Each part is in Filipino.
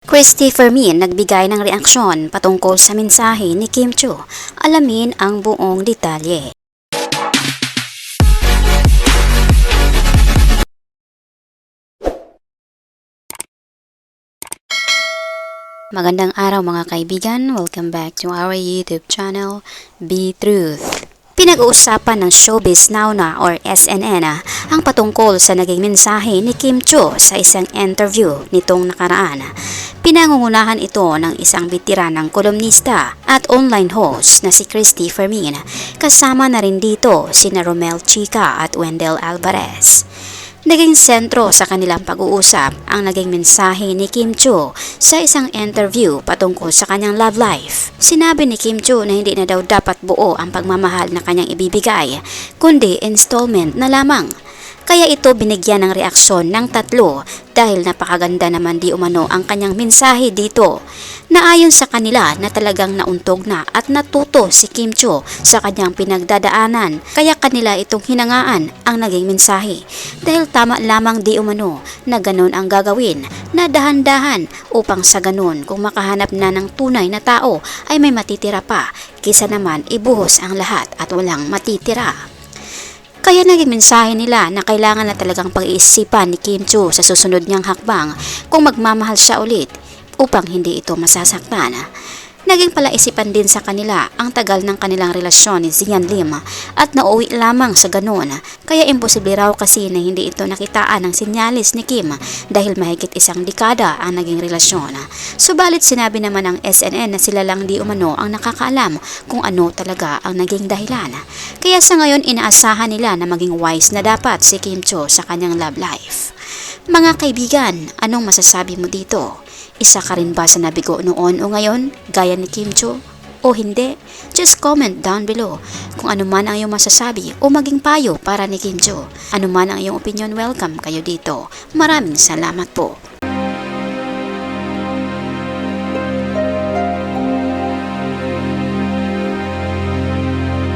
Christy Fermin nagbigay ng reaksyon patungkol sa mensahe ni Kim Chiu. Alamin ang buong detalye. Magandang araw mga kaibigan, welcome back to our YouTube channel, Be Truth. Pinag-uusapan ng Showbiz Now na or SNN ang patungkol sa naging mensahe ni Kim Chiu sa isang interview nitong nakaraan. Pinangungunahan ito ng isang bitiranang kolumnista at online host na si Christy Fermin. Kasama na rin dito sina Romel Chica at Wendell Alvarez. Naging sentro sa kanilang pag-uusap ang naging mensahe ni Kim Chiu sa isang interview patungkol sa kanyang love life. Sinabi ni Kim Chiu na hindi na daw dapat buo ang pagmamahal na kanyang ibibigay, kundi installment na lamang. Kaya ito binigyan ng reaksyon ng tatlo dahil napakaganda naman di umano ang kanyang mensahe dito. Naayon sa kanila na talagang nauntog na at natuto si Kim Chiu sa kanyang pinagdadaanan, kaya kanila itong hinangaan ang naging mensahe. Dahil tama lamang di umano na ganun ang gagawin, na dahan-dahan upang sa ganun kung makahanap na ng tunay na tao ay may matitira pa, kisa naman ibuhos ang lahat at walang matitira. Kaya naging mensahe nila na kailangan na talagang pag-iisipan ni Kim Chiu sa susunod niyang hakbang kung magmamahal siya ulit upang hindi ito masasaktan. Naging palaisipan din sa kanila ang tagal ng kanilang relasyon ni Zian Lim at nauwi lamang sa ganun. Kaya imposible raw kasi na hindi ito nakitaan ng sinyalis ni Kim dahil mahigit isang dekada ang naging relasyon. Subalit sinabi naman ng SNN na sila lang di umano ang nakakaalam kung ano talaga ang naging dahilan. Kaya sa ngayon inaasahan nila na maging wise na dapat si Kim Chiu sa kanyang love life. Mga kaibigan, anong masasabi mo dito? Isa ka rin ba sa nabigo noon o ngayon, gaya ni Kim Chiu? O hindi? Just comment down below kung ano man ang iyong masasabi o maging payo para ni Kim Chiu. Ano man ang iyong opinion, welcome kayo dito. Maraming salamat po.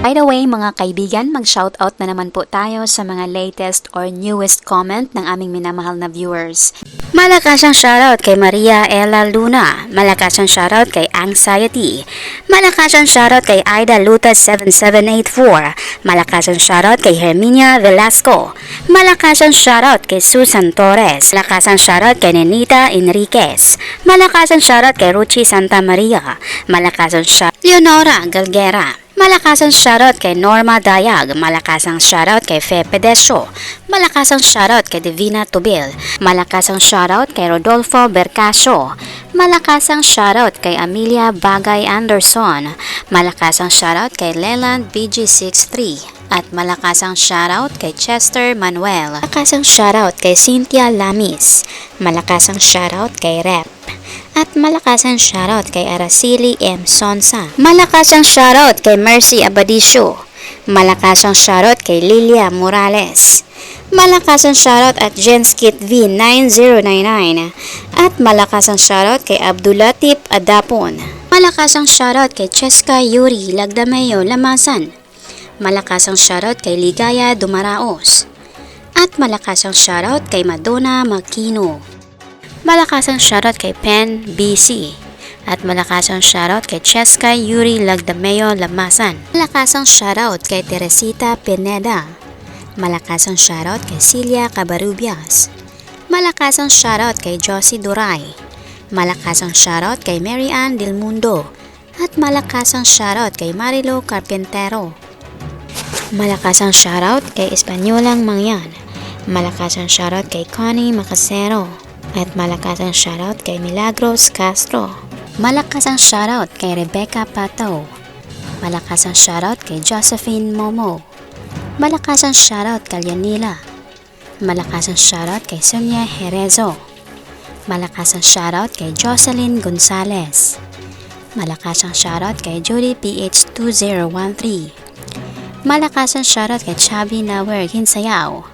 By the way mga kaibigan, mag-shoutout na naman po tayo sa mga latest or newest comment ng aming minamahal na viewers. Malakas ang shoutout kay Maria Ella Luna. Malakas ang shoutout kay Anxiety. Malakas ang shoutout kay Aida Luta 7784. Malakas ang shoutout kay Herminia Velasco. Malakas ang shoutout kay Susan Torres. Malakas ang shoutout kay Nenita Enriquez. Malakas ang shoutout kay Ruchi Santa Maria. Malakas ang shoutout Leonora Galguera. Malakas ang shoutout kay Norma Dayag. Malakas ang shoutout kay Fe Pedesio. Malakas ang shoutout kay Divina Tubil. Malakas ang shoutout kay Rodolfo Bercasio. Malakas ang shoutout kay Amelia Bagay Anderson. Malakas ang shoutout kay Leland BG63. At malakas ang shoutout kay Chester Manuel. Malakas ang shoutout kay Cynthia Lamis. Malakas ang shoutout kay Rep. At malakas ang shoutout kay Araceli M. Sonsa. Malakas ang shoutout kay Mercy Abadisio. Malakas ang shoutout kay Lilia Morales. Malakas ang shoutout at Jenskit V9099. At malakas ang shoutout kay Abdulatif Adapon. Malakas ang shoutout kay Cheska Yuri Lagdameo Lamasan. Malakas ang shoutout kay Ligaya Dumaraos. At malakas ang shoutout kay Madonna Makino. Malakas ang shoutout kay Pen BC. At malakas ang shoutout kay Cheska Yuri Lagdameo Lamasan. Malakas ang shoutout kay Teresita Pineda. Malakas ang shoutout kay Celia Cabarubias. Malakas ang shoutout kay Josie Duray. Malakas ang shoutout kay Mary Ann Del Mundo. At malakas ang shoutout kay Marilo Carpintero. Malakas ang shoutout kay Espanyolang Mangyan. Malakas ang shoutout kay Connie Macasero. At malakas ang shoutout kay Milagros Castro. Malakas ang shoutout kay Rebecca Pato. Malakas ang shoutout kay Josephine Momo. Malakas ang shoutout kay Yanila. Malakas ang shoutout kay Sonia Herezo. Malakas ang shoutout kay Jocelyn Gonzalez. Malakas ang shoutout kay Judy PH2013. Malakas ang shoutout kay Chabi Nawer Hinsayaw.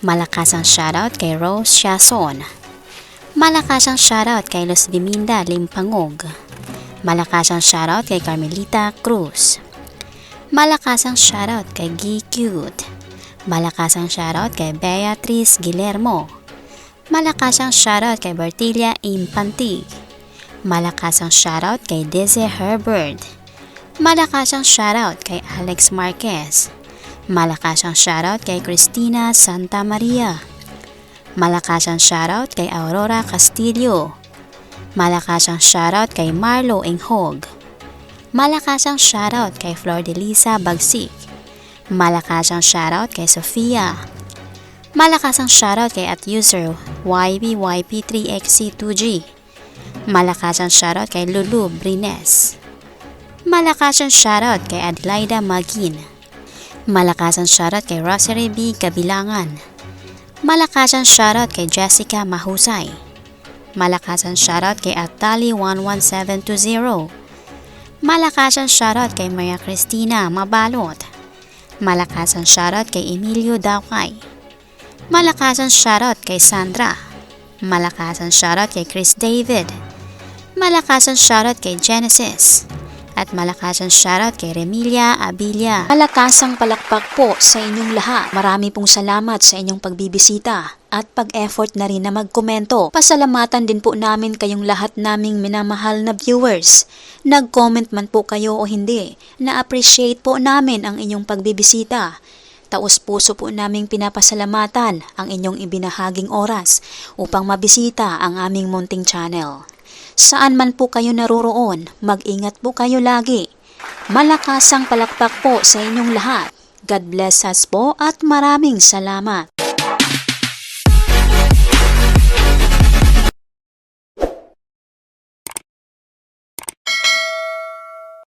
Malakas ang shoutout kay Rose Shason. Malakas ang shoutout kay Luz Biminda Limpangog. Malakas ang shoutout kay Carmelita Cruz. Malakas ang shoutout kay G Cute. Malakas ang shoutout kay Beatrice Guillermo. Malakasang shoutout kay Bertilia Impantig. Malakasang shoutout kay Dizzy Herbert. Malakasang shoutout kay Alex Marquez. Malakasang shoutout kay Cristina Santa Maria. Malakasang shoutout kay Aurora Castillo. Malakasang shoutout kay Marlo Enghog. Malakasang shoutout kay Flor de Lisa Bagsik. Malakasang shoutout kay Sofia. Malakasang shoutout kay @user YBYP3XC2G. Malakasang shoutout kay Lulu Brines. Malakasang shoutout kay Adelaida Magin. Malakasang shoutout kay Rosary B. Kabilangan. Malakasang shoutout kay Jessica Mahusay. Malakasang shoutout kay Atali11720. Malakasang shoutout kay Maria Cristina Mabalot. Malakasang shoutout kay Emilio Dawkay. Malakasang shoutout kay Sandra. Malakasang shoutout kay Chris David. Malakasang shoutout kay Genesis. At malakasang shoutout kay Remilia Abilia. Malakasang palakpak po sa inyong lahat. Marami pong salamat sa inyong pagbibisita at pag-effort na rin na magkomento. Pasalamatan din po namin kayong lahat naming minamahal na viewers. Nag-comment man po kayo o hindi, na-appreciate po namin ang inyong pagbibisita. Taos puso po naming pinapasalamatan ang inyong ibinahaging oras upang mabisita ang aming munting channel. Saan man po kayo naroroon, mag-ingat po kayo lagi. Malakasang palakpak po sa inyong lahat. God bless us po at maraming salamat.